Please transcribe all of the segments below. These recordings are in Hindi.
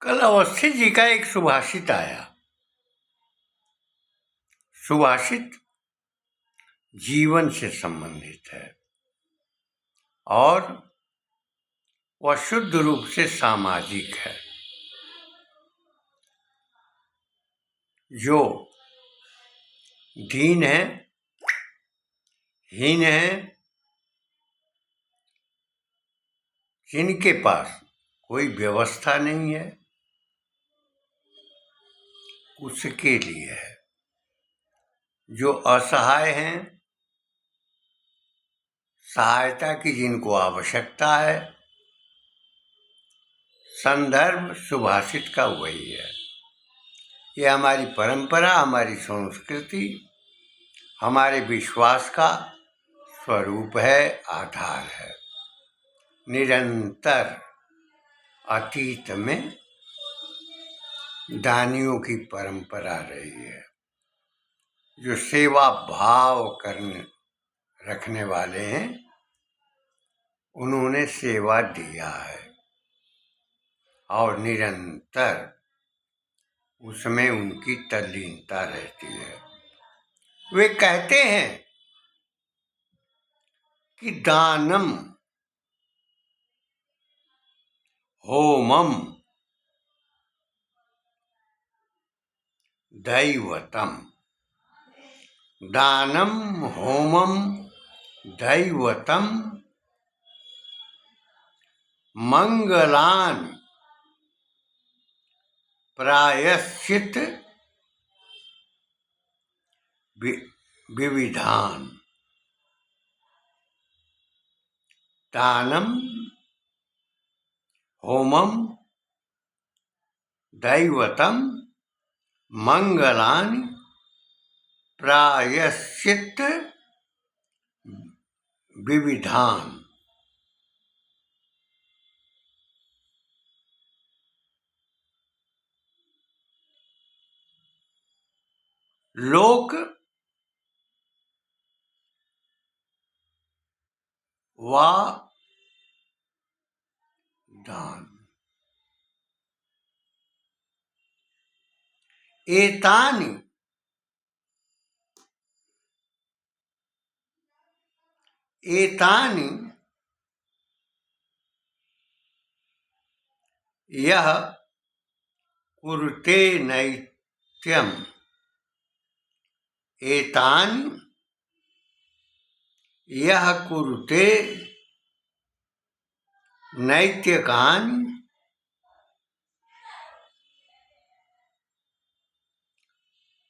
कल अवस्थी जी का एक सुभाषित आया। सुभाषित जीवन से संबंधित है और वह शुद्ध रूप से सामाजिक है। जो दीन है, हीन है, जिनके पास कोई व्यवस्था नहीं है, उसके लिए है। जो असहाय हैं, सहायता की जिनको आवश्यकता है, संदर्भ सुभाषित का वही है। ये हमारी परंपरा, हमारी संस्कृति, हमारे विश्वास का स्वरूप है, आधार है। निरंतर अतीत में दानियों की परंपरा रही है, जो सेवा भाव करने रखने वाले हैं, उन्होंने सेवा दिया है और निरंतर उसमें उनकी तल्लीनता रहती है। वे कहते हैं कि दानम होमम दैवतम, दानम होमम दैवतम मंगलान प्रायश्चित विविधान। दानम होमम दैवतम मंगलान प्रायश्चित विविधान। लोक वा दान एतानि एतानि यह कुरुते नैत्यम, एतानि यह कुरुते नैत्यकानि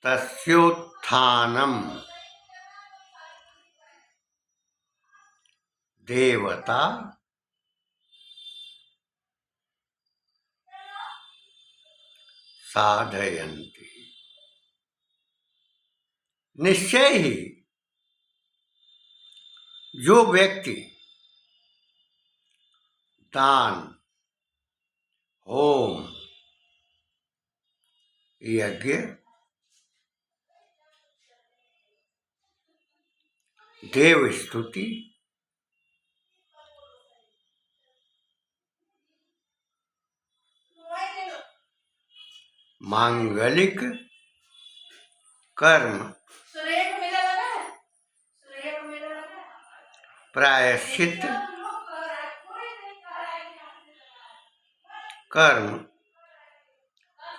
तस्योत्थानम देवता साधयन्ति। निश्चय ही जो व्यक्ति दान, होम, यज्ञ, देव स्तुति, मांगलिक कर्म, प्रायश्चित कर्म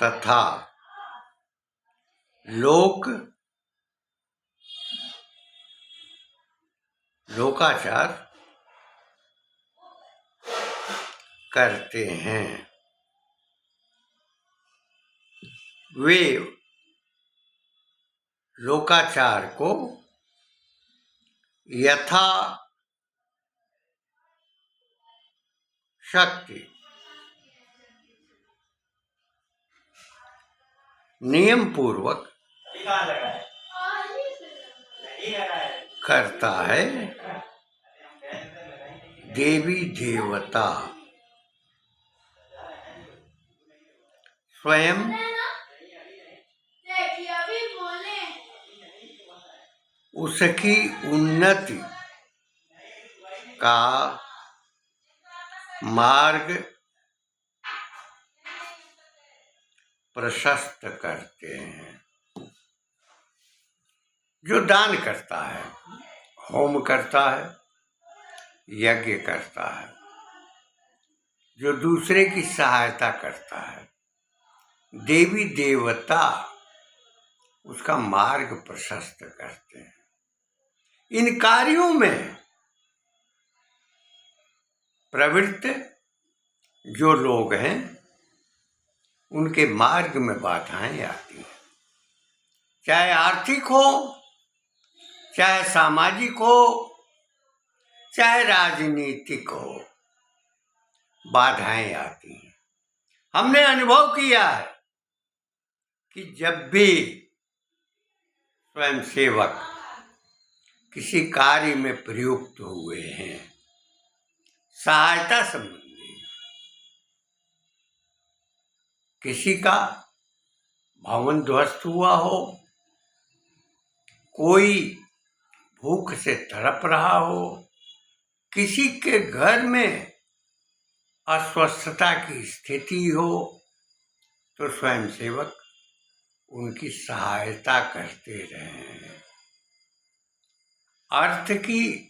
तथा लोकाचार करते हैं, वे लोकाचार को यथा शक्ति नियम पूर्वक करता है। देवी देवता स्वयं उसकी उन्नति का मार्ग प्रशस्त करते हैं। जो दान करता है, होम करता है, यज्ञ करता है, जो दूसरे की सहायता करता है, देवी देवता उसका मार्ग प्रशस्त करते हैं। इन कार्यों में प्रवृत्त जो लोग हैं उनके मार्ग में बाधाएं आती हैं, चाहे आर्थिक हो, चाहे सामाजिक हो, चाहे राजनीतिक हो, बाधाएं आती हैं। हमने अनुभव किया है कि जब भी स्वयं सेवक किसी कार्य में प्रयुक्त हुए हैं, सहायता संबंधी, किसी का भवन ध्वस्त हुआ हो, कोई भूख से तड़प रहा हो, किसी के घर में अस्वस्थता की स्थिति हो, तो स्वयं सेवक उनकी सहायता करते रहे हैं। अर्थ की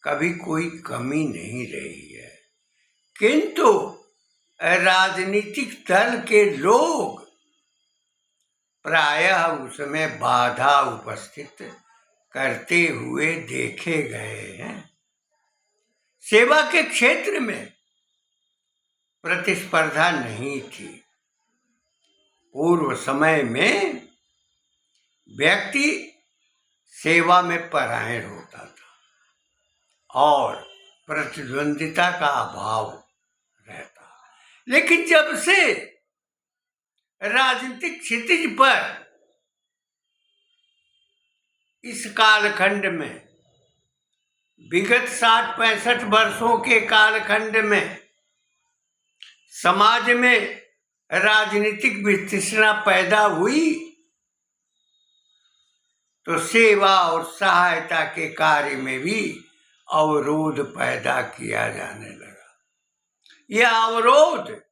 कभी कोई कमी नहीं रही है, किंतु राजनीतिक दल के लोग प्रायः उसमें बाधा उपस्थित करते हुए देखे गए हैं। सेवा के क्षेत्र में प्रतिस्पर्धा नहीं थी। पूर्व समय में व्यक्ति सेवा में परायण होता था और प्रतिद्वंदिता का अभाव रहता। लेकिन जब से राजनीतिक क्षितिज पर इस कालखंड में, विगत 60-65 वर्षों के कालखंड में समाज में राजनीतिक वितृष्णा पैदा हुई, तो सेवा और सहायता के कार्य में भी अवरोध पैदा किया जाने लगा। यह अवरोध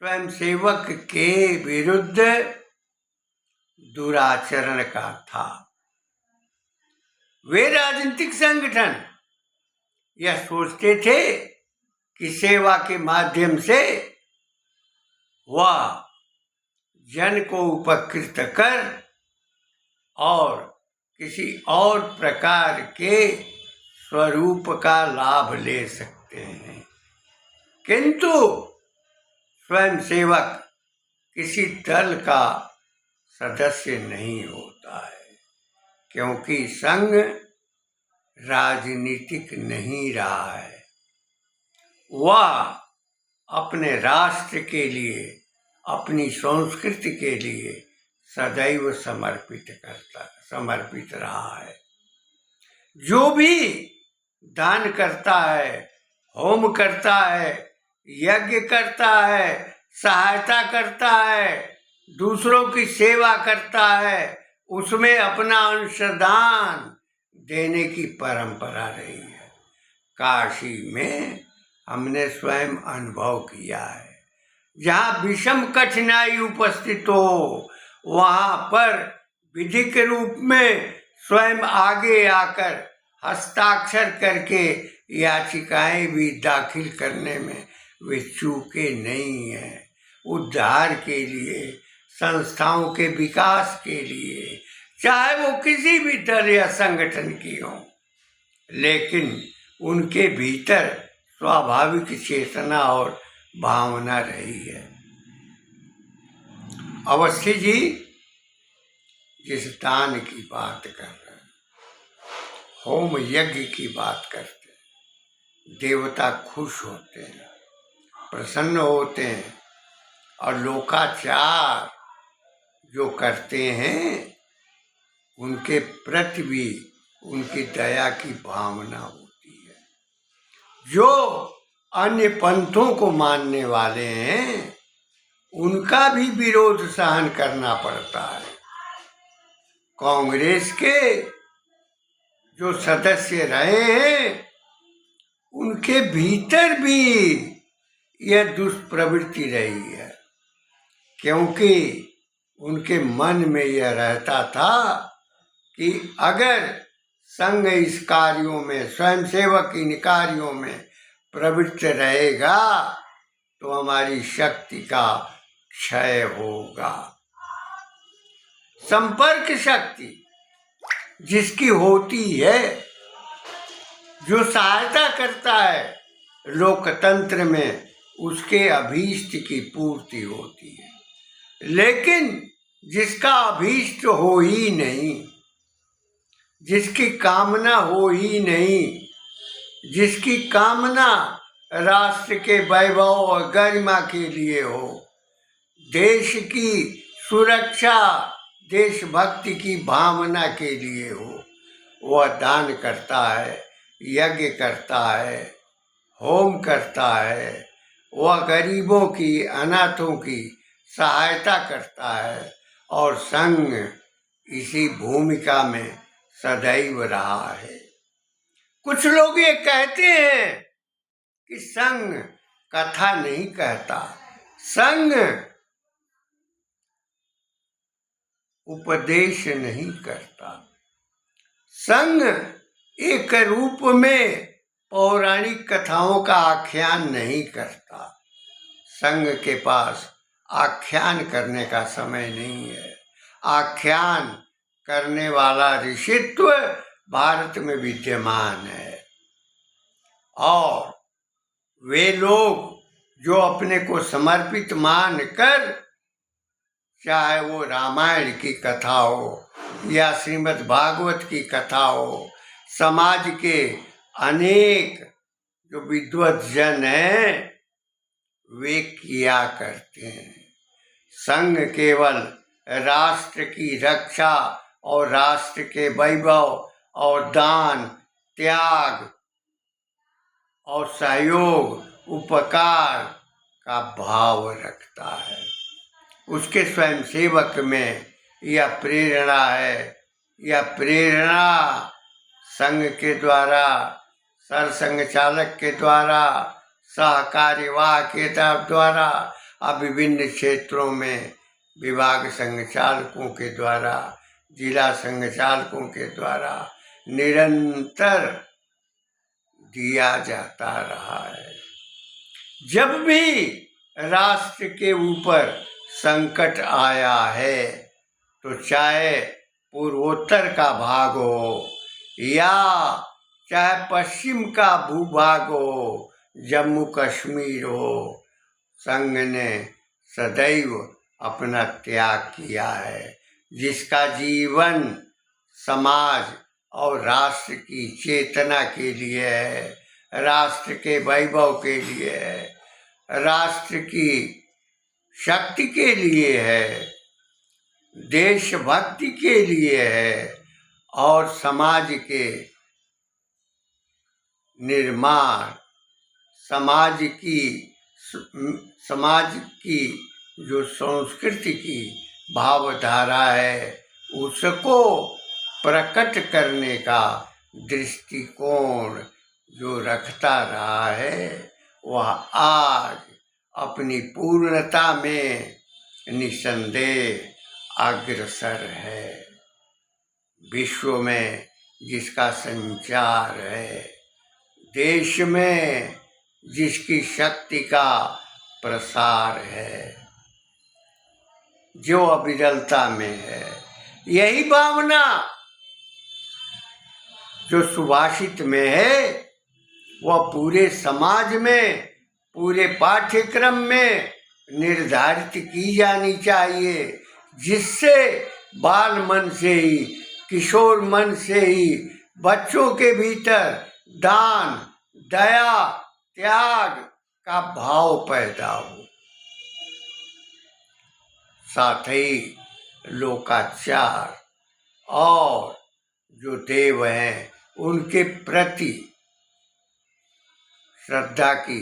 स्वयं सेवक के विरुद्ध दुराचरण का था। वे राजनीतिक संगठन यह सोचते थे कि सेवा के माध्यम से वह जन को उपकृत कर और किसी और प्रकार के स्वरूप का लाभ ले सकते हैं, किंतु स्वयं सेवक किसी दल का सदस्य नहीं होता है, क्योंकि संघ राजनीतिक नहीं रहा है। वह अपने राष्ट्र के लिए, अपनी संस्कृति के लिए सदैव समर्पित रहा है। जो भी दान करता है, होम करता है, यज्ञ करता है, सहायता करता है, दूसरों की सेवा करता है, उसमें अपना अंशदान देने की परंपरा रही है। काशी में हमने स्वयं अनुभव किया है, जहाँ विषम कठिनाई उपस्थित हो, वहाँ पर विधिक रूप में स्वयं आगे आकर हस्ताक्षर करके याचिकाएं भी दाखिल करने में वे चूके नहीं हैं। उद्धार के लिए, संस्थाओं के विकास के लिए, चाहे वो किसी भी दल या संगठन की हो, लेकिन उनके भीतर स्वाभाविक चेतना और भावना रही है। अवस्थी जी जिस दान की बात कर रहे हैं, होम यज्ञ की बात करते हैं, देवता खुश होते हैं, प्रसन्न होते हैं और लोकाचार जो करते हैं उनके प्रति भी उनकी दया की भावना होती है। जो अन्य पंथों को मानने वाले हैं उनका भी विरोध सहन करना पड़ता है। कांग्रेस के जो सदस्य रहे हैं उनके भीतर भी यह दुष्प्रवृत्ति रही है क्योंकि उनके मन में यह रहता था कि अगर संघ इस कार्यों में, स्वयंसेवक इन कार्यों में प्रवृत्त रहेगा तो हमारी शक्ति का क्षय होगा। संपर्क शक्ति जिसकी होती है, जो सहायता करता है लोकतंत्र में, उसके अभीष्ट की पूर्ति होती है। लेकिन जिसका अभीष्ट हो ही नहीं, जिसकी कामना हो ही नहीं, जिसकी कामना राष्ट्र के वैभव और गरिमा के लिए हो, देश की सुरक्षा, देशभक्ति की भावना के लिए हो, वह दान करता है, यज्ञ करता है, होम करता है, वह गरीबों की, अनाथों की सहायता करता है। और संघ इसी भूमिका में सदैव रहा है। कुछ लोग ये कहते हैं कि संघ कथा नहीं कहता, संघ उपदेश नहीं करता, संघ एक रूप में पौराणिक कथाओं का आख्यान नहीं करता। संघ के पास आख्यान करने का समय नहीं है। आख्यान करने वाला ऋषित्व भारत में विद्यमान है, और वे लोग जो अपने को समर्पित मानकर, चाहे वो रामायण की कथा हो या श्रीमद् भागवत की कथा हो, समाज के अनेक जो विद्वत जन हैं वे किया करते हैं। संघ केवल राष्ट्र की रक्षा और राष्ट्र के वैभव और दान, त्याग और सहयोग, उपकार का भाव रखता है। उसके स्वयंसेवक में यह प्रेरणा है। यह प्रेरणा संघ के द्वारा, सरसंघ चालक के द्वारा, सहकार्यवाह के द्वारा, अब विभिन्न क्षेत्रों में विभाग संघ चालकों के द्वारा, जिला संघ चालकों के द्वारा निरंतर दिया जाता रहा है। जब भी राष्ट्र के ऊपर संकट आया है, तो चाहे पूर्वोत्तर का भाग हो या चाहे पश्चिम का भूभाग हो, जम्मू कश्मीर हो, संघ ने सदैव अपना त्याग किया है। जिसका जीवन समाज और राष्ट्र की चेतना के लिए है, राष्ट्र के वैभव के लिए है, राष्ट्र की शक्ति के लिए है, देशभक्ति के लिए है, और समाज के निर्माण, समाज की जो संस्कृति की भावधारा है उसको प्रकट करने का दृष्टिकोण जो रखता रहा है, वह आज अपनी पूर्णता में निसंदेह अग्रसर है। विश्व में जिसका संचार है, देश में जिसकी शक्ति का प्रसार है, जो अविरलता में है, यही भावना जो सुभाषित में है वह पूरे समाज में, पूरे पाठ्यक्रम में निर्धारित की जानी चाहिए, जिससे बाल मन से ही, किशोर मन से ही बच्चों के भीतर दान, दया, त्याग का भाव पैदा हो। साथ ही लोकाचार और जो देव हैं उनके प्रति श्रद्धा की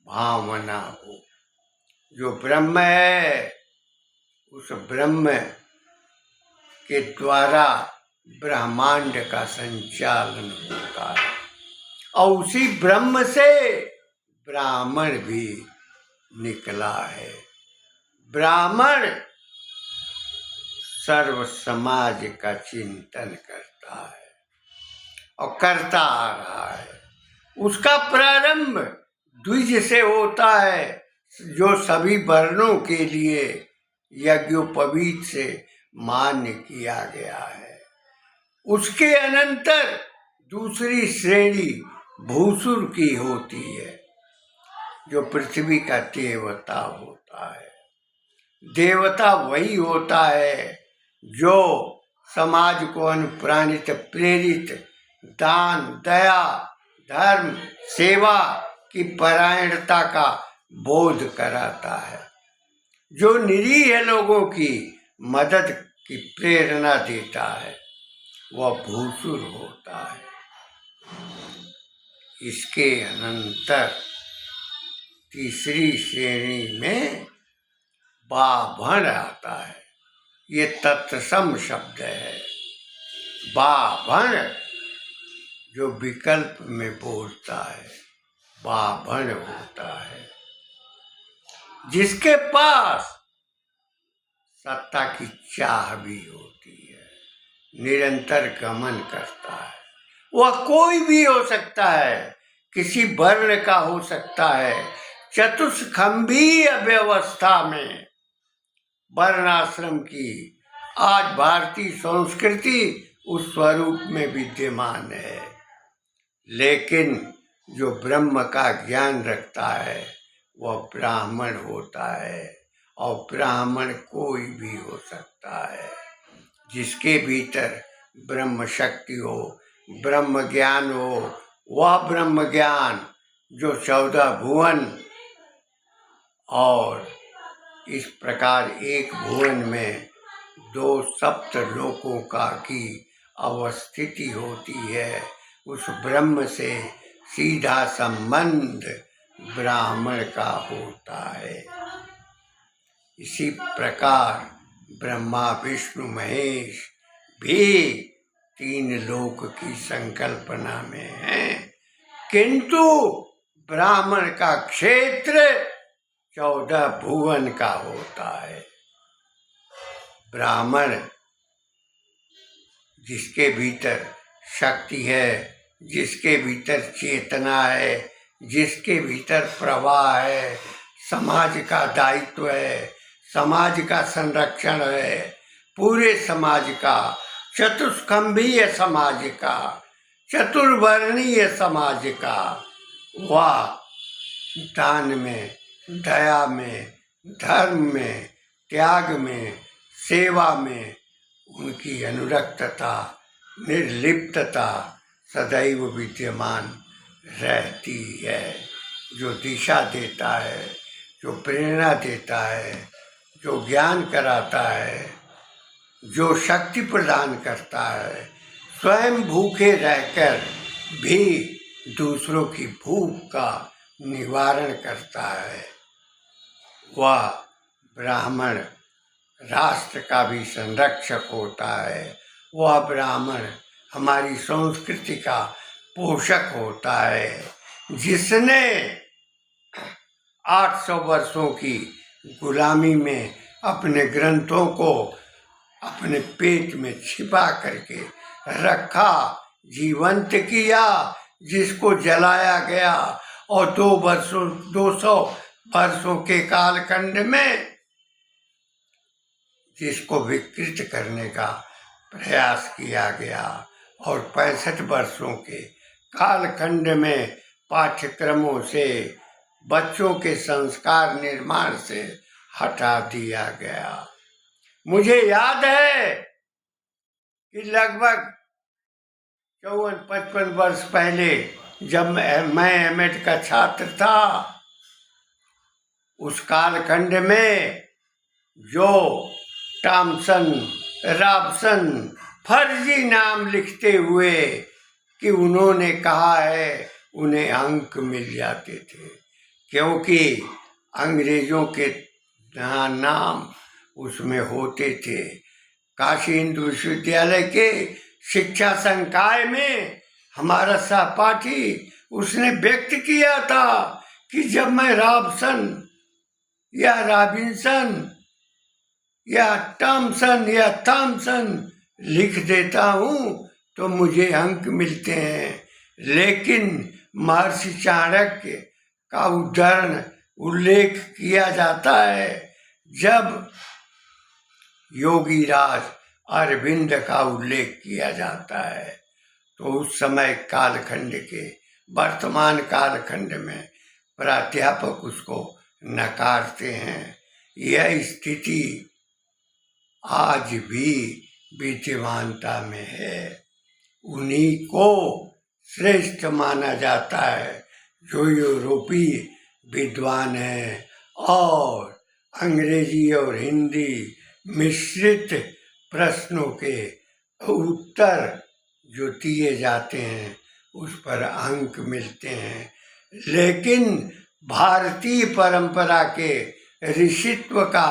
भावना हो। जो ब्रह्म है उस ब्रह्म के द्वारा ब्रह्मांड का संचालन होता है, और उसी ब्रह्म से ब्राह्मण भी निकला है। ब्राह्मण सर्व समाज का चिंतन करता है और करता आ रहा है। उसका प्रारंभ द्विज से होता है, जो सभी वर्णों के लिए यज्ञोपवीत से मान्य किया गया है। उसके अनंतर दूसरी श्रेणी भूसुर की होती है, जो पृथ्वी का देवता होता है। देवता वही होता है जो समाज को अनुप्राणित, प्रेरित, दान, दया, धर्म, सेवा की परायणता का बोध कराता है, जो निरीह लोगों की मदद की प्रेरणा देता है, वह भूसुर होता है। इसके अनंतर तीसरी श्रेणी में बाभन आता है। ये तत्सम शब्द है। बाभन जो विकल्प में बोलता है, बाभन होता है, जिसके पास सत्ता की चाह भी होती है, निरंतर गमन करता है। वह कोई भी हो सकता है, किसी वर्ण का हो सकता है। चतुष्खंभीय व्यवस्था में वर्णाश्रम की आज भारतीय संस्कृति उस स्वरूप में विद्यमान है, लेकिन जो ब्रह्म का ज्ञान रखता है वह ब्राह्मण होता है। और ब्राह्मण कोई भी हो सकता है, जिसके भीतर ब्रह्म शक्ति हो, ब्रह्म ज्ञान हो। वह ब्रह्म ज्ञान जो 14 भुवन और इस प्रकार एक भुवन में 2 सप्तलोकों का की अवस्थिति होती है, उस ब्रह्म से सीधा संबंध ब्राह्मण का होता है। इसी प्रकार ब्रह्मा, विष्णु, महेश भी 3 लोक की संकल्पना में हैं, किंतु ब्राह्मण का क्षेत्र 14 भुवन का होता है। ब्राह्मण जिसके भीतर शक्ति है, जिसके भीतर चेतना है, जिसके भीतर प्रवाह है, समाज का दायित्व है, समाज का संरक्षण है, पूरे समाज का, चतुष्खंभीय समाज का, चतुर्वर्णीय समाज का, वह दान में, दया में, धर्म में, त्याग में, सेवा में उनकी अनुरक्तता, निर्लिप्तता सदैव विद्यमान रहती है। जो दिशा देता है, जो प्रेरणा देता है, जो ज्ञान कराता है, जो शक्ति प्रदान करता है, स्वयं भूखे रहकर भी दूसरों की भूख का निवारण करता है, वह ब्राह्मण राष्ट्र का भी संरक्षक होता है। वह ब्राह्मण हमारी संस्कृति का पोषक होता है, जिसने 800 वर्षों की गुलामी में अपने ग्रंथों को अपने पेट में छिपा करके रखा, जीवंत किया, जिसको जलाया गया और 200 वर्षों के कालखंड में जिसको विकृत करने का प्रयास किया गया और 65 वर्षों के कालखंड में पाठ्यक्रमों से, बच्चों के संस्कार निर्माण से हटा दिया गया। मुझे याद है कि लगभग 54-55 वर्ष पहले जब मैं एमएड का छात्र था, उस कालखंड में जो टॉमसन, रॉबसन फर्जी नाम लिखते हुए कि उन्होंने कहा है, उन्हें अंक मिल जाते थे, क्योंकि अंग्रेजों के नाम उसमें होते थे। काशी हिंदू विश्वविद्यालय के शिक्षा संकाय में हमारा सहपाठी उसने व्यक्त किया था कि जब मैं रॉबसन या रॉबिन्सन या टॉमसन या थॉमसन लिख देता हूँ तो मुझे अंक मिलते हैं, लेकिन महर्षि चाणक्य का उल्लेख किया जाता है। जब योगीराज अरविंद का उल्लेख किया जाता है तो उस समय कालखंड के वर्तमान कालखंड में प्राध्यापक उसको नकारते हैं। यह स्थिति आज भी विद्यमानता में है। उन्हीं को श्रेष्ठ माना जाता है जो यूरोपीय विद्वान हैं और अंग्रेजी और हिंदी मिश्रित प्रश्नों के उत्तर जो दिए जाते हैं उस पर अंक मिलते हैं। लेकिन भारतीय परंपरा के ऋषित्व का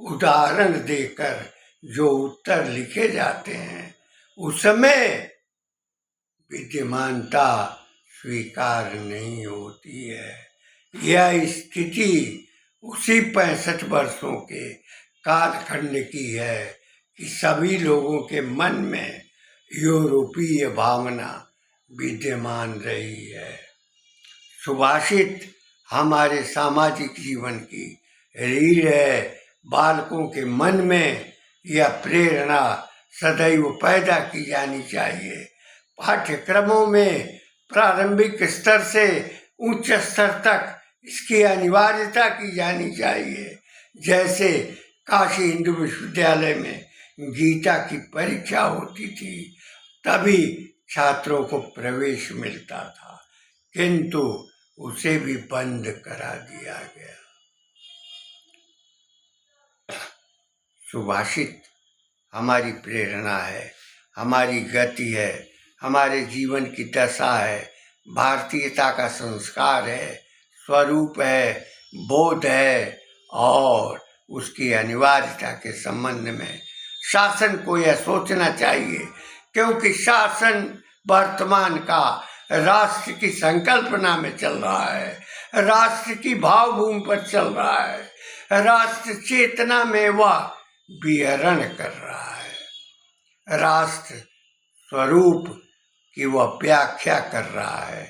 उदाहरण देकर जो उत्तर लिखे जाते हैं उसमें विद्यमानता स्वीकार नहीं होती है। यह स्थिति उसी 65 वर्षों के कालखंड की है कि सभी लोगों के मन में यूरोपीय भावना विद्यमान रही है। सुभाषित हमारे सामाजिक जीवन की रीढ़ है। बालकों के मन में यह प्रेरणा सदैव पैदा की जानी चाहिए। पाठ्यक्रमों में प्रारंभिक स्तर से उच्च स्तर तक इसकी अनिवार्यता की जानी चाहिए। जैसे काशी हिंदू विश्वविद्यालय में गीता की परीक्षा होती थी तभी छात्रों को प्रवेश मिलता था, किंतु उसे भी बंद करा दिया गया। सुभाषित हमारी प्रेरणा है, हमारी गति है, हमारे जीवन की दशा है, भारतीयता का संस्कार है, स्वरूप है, बोध है और उसकी अनिवार्यता के संबंध में शासन को यह सोचना चाहिए, क्योंकि शासन वर्तमान का राष्ट्र की संकल्पना में चल रहा है, राष्ट्र की भावभूमि पर चल रहा है, राष्ट्र चेतना में वह विहरण कर रहा है, राष्ट्र स्वरूप की वह व्याख्या कर रहा है,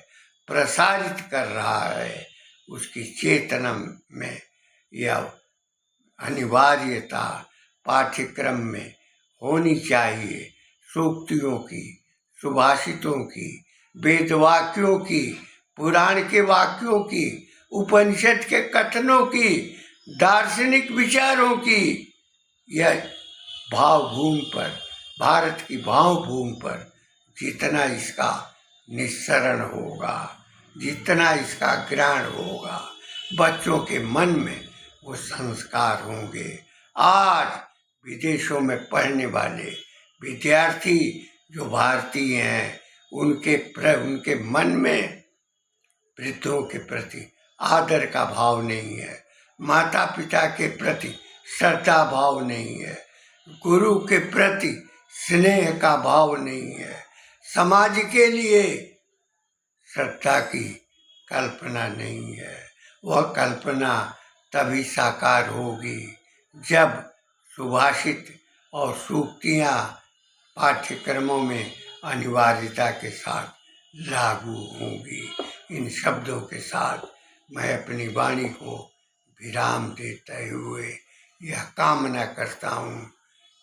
प्रसारित कर रहा है। उसकी चेतना में यह अनिवार्यता पाठ्यक्रम में होनी चाहिए। सूक्तियों की, सुभाषितों की, वेदवाक्यों की, पुराण के वाक्यों की, उपनिषद के कथनों की, दार्शनिक विचारों की, यह भावभूमि पर, भारत की भावभूमि पर जितना इसका निस्सरण होगा, जितना इसका ग्रहण होगा, बच्चों के मन में वो संस्कार होंगे। आज विदेशों में पढ़ने वाले विद्यार्थी जो भारतीय हैं उनके मन में वृद्धों के प्रति आदर का भाव नहीं है, माता पिता के प्रति श्रद्धा भाव नहीं है, गुरु के प्रति स्नेह का भाव नहीं है, समाज के लिए श्रद्धा की कल्पना नहीं है। वह कल्पना तभी साकार होगी जब सुभाषित और सूक्तियाँ पाठ्यक्रमों में अनिवार्यता के साथ लागू होंगी। इन शब्दों के साथ मैं अपनी वाणी को विराम देते हुए यह कामना करता हूँ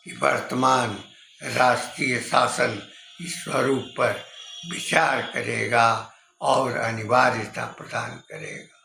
कि वर्तमान राष्ट्रीय शासन इस स्वरूप पर विचार करेगा और अनिवार्यता प्रदान करेगा।